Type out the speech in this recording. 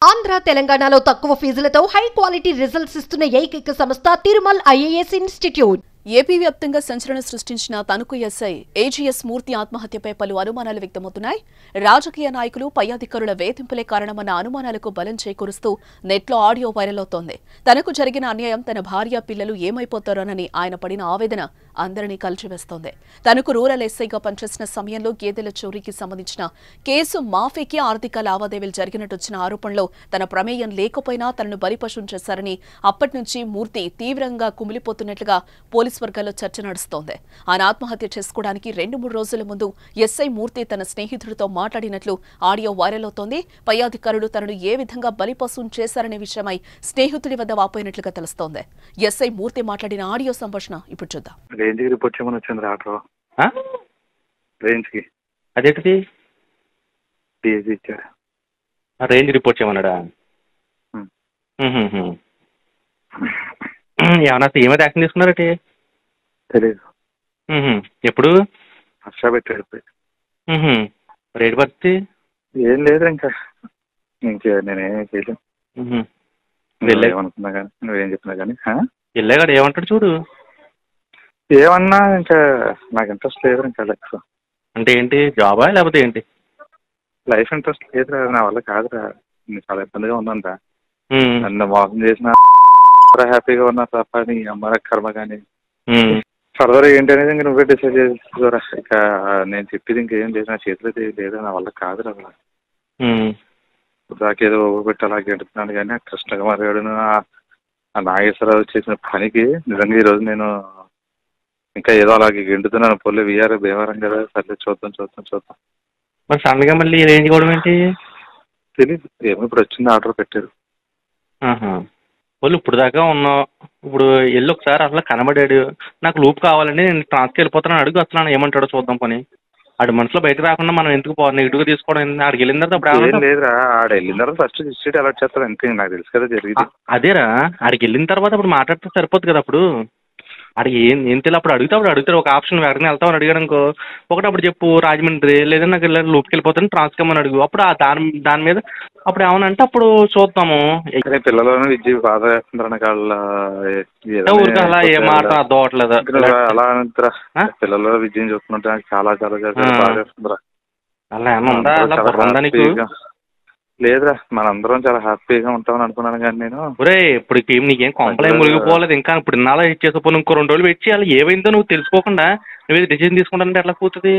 ఆంధ్ర తెలంగాణలో తక్కువ ఫీజులతో high quality results ఇస్తున్న ఏకైక సంస్థ తిరుమల్ ఐఏఎస్ ఇన్స్టిట్యూట్. ఏపీ వ్యాప్తంగా సంచలనం సృష్టించిన తణుకు ఎస్ఐ ఏజీఎస్ మూర్తి ఆత్మహత్యపై పలు అనుమానాలు వ్యక్తమవుతున్నాయి. రాజకీయ నాయకులు పై అధికారుల వేధింపులే కారణమన్న అనుమానాలకు బలం చేకూరుస్తూ నెట్లో ఆడియో వైరల్ అవుతోంది. తనకు జరిగిన అన్యాయం, తన భార్య పిల్లలు ఏమైపోతారోనని ఆయన పడిన ఆవేదన అందరినీ కలిచివేస్తోంది. తనకు రూరల్ ఎస్ఐగా పనిచేసిన సమయంలో గేదెల చోరీకి సంబంధించిన కేసు మాఫీకి ఆర్థిక లావాదేవీలు జరిగినట్టు వచ్చిన ఆరోపణలో తన ప్రమేయం లేకపోయినా తనను బలిపశం చేశారని అప్పటి నుంచి మూర్తి తీవ్రంగా కుమిలిపోతున్నట్లుగా పోలీసు వర్గాల్లో చర్చ నడుస్తోంది. ఆయన ఆత్మహత్య చేసుకోవడానికి 2-3 రోజుల ముందు ఎస్ఐ మూర్తి తన స్నేహితుడితో మాట్లాడినట్లు ఆడియో వైరల్ అవుతోంది. పై అధికారులు తనను ఏ విధంగా బలిపశం చేశారనే విషయమై స్నేహితుడి వద్ద వాపోయినట్లుగా తెలుస్తోంది. ఎస్ఐ మూర్తి మాట్లాడిన ఆడియో సంభాషణ ఇప్పుడు చూద్దాం. రేంజ్కి రిపోర్ట్ చేయమని వచ్చింది ఆటో రేంజ్కి. అదేంటిది? డిఎస్సి ఇచ్చారు. రేంజ్ రిపోర్ట్ చేయమన్నాడా? ఏమన్నా ఏమైతే యాక్షన్ తీసుకున్నారటి తెలీదు. ఎప్పుడు హర్ష పెట్టాడు. రేటు పడితే ఏం లేదు, ఇంకా నేనేం చేయలేను. ఏమనుకున్నా కానీ నువ్వేం చెప్పినా కానీ వెళ్ళాగాడు ఏమంటాడు చూడు. ఏమన్నా ఇంకా నాకు ఇంట్రెస్ట్ లేదు. ఇంకా లైఫ్ అంటే ఏంటి, జాబా లేకపోతే ఏంటి? లైఫ్ ఇంట్రెస్ట్ లేదురా, నా వల్ల కాదురా. చాలా ఇబ్బందిగా ఉందంట. నన్ను మోసం చేసిన హ్యాపీగా ఉన్నా తప్ప నీ అమ్మ కర్మ. కానీ ఫర్దర్ ఏంటి అనేది ఇంకా నువ్వే డిసైడ్ చేసుకోరా. ఇక నేను చెప్పేది ఇంకేం లేదు, నా చేతిలో లేదు, నా వల్ల కాదురా. దాకేదో పెట్టి అలా గెంటుతున్నాను కానీ కృష్ణగా మరిగాడు ఆ నాగేశ్వరరావు చేసిన పనికి నిజంగా ఈరోజు నేను ఇంకా ఏదో అలాగే గెంటుతున్నాను. పొల్లి వీఆర్ భీమవరం కదా, సర్లే చూద్దాం. మరి సడన్ గా మళ్ళీ రేంజ్ కూడా ఏంటి తెలీదు. ఏమో ఇప్పుడు వచ్చింది, ఆర్డర్ పెట్టారు. వాళ్ళు ఇప్పుడు దాకా ఉన్నావు, ఇప్పుడు వెళ్ళి ఒకసారి అసలు కనబడాడు. నాకు లూప్ కావాలండి, నేను ట్రాన్స్కి వెళ్ళిపోతున్నాను, అడుగు వస్తున్నాను, ఏమంటాడో చూద్దాం. పని ఆడి మనసులో బయటకు రాకుండా మనం ఎందుకు నెగిటివ్గా తీసుకోవడం? ఆడికి వెళ్ళిన తర్వాత అప్పుడు లేదురా, ఆడ వెళ్ళిన తర్వాత ఫస్ట్ డిస్ట్రిక్ట్ అలర్ట్ చేస్తారు అంతే. నాకు తెలుసు కదా జరిగింది. అదేరా, ఆడికి వెళ్ళిన తర్వాత అప్పుడు మాట్లాడితే సరిపోద్ది కదా. అప్పుడు ఆడికి ఏం తెలియదు. అప్పుడు అడుగుతాడు ఒక ఆప్షన్ ఎక్కడికి వెళ్తామని అడిగాడు అనుకో, ఒకటి అప్పుడు చెప్పు రాజమండ్రి, లేదా నాకు లూప్కి వెళ్ళిపోతాను ట్రాన్స్కమ్మని అడుగు. అప్పుడు దాని మీద అప్పుడు ఏమనంటే అప్పుడు చూద్దాము. పిల్లలను విద్య బాధ వేస్తుంటారు ఊరికి అలా ఏ మాట అర్థం అవట్లేదు. అలా పిల్లలు విద్యను చూస్తుంటే చాలా బాధ వేస్తుందిరా. అలా ఏమన్నా ఉందా? లేదురా, మనందరం చాలా హ్యాపీగా ఉంటామని అనుకున్నాను. కానీ నేను ఇప్పుడు నీకేం కొంపలేం మునిగిపోలేదు. ఇంకా ఇప్పుడు ఇన్నాళ్ళ ఇచ్చేసిపోయి ఇంకో 2 రోజులు పెట్టి అలా ఏమైందో నువ్వు తెలుసుకోకుండా నువ్వు డిసిజన్ తీసుకుంటానంటే ఎట్లా కూతుంది?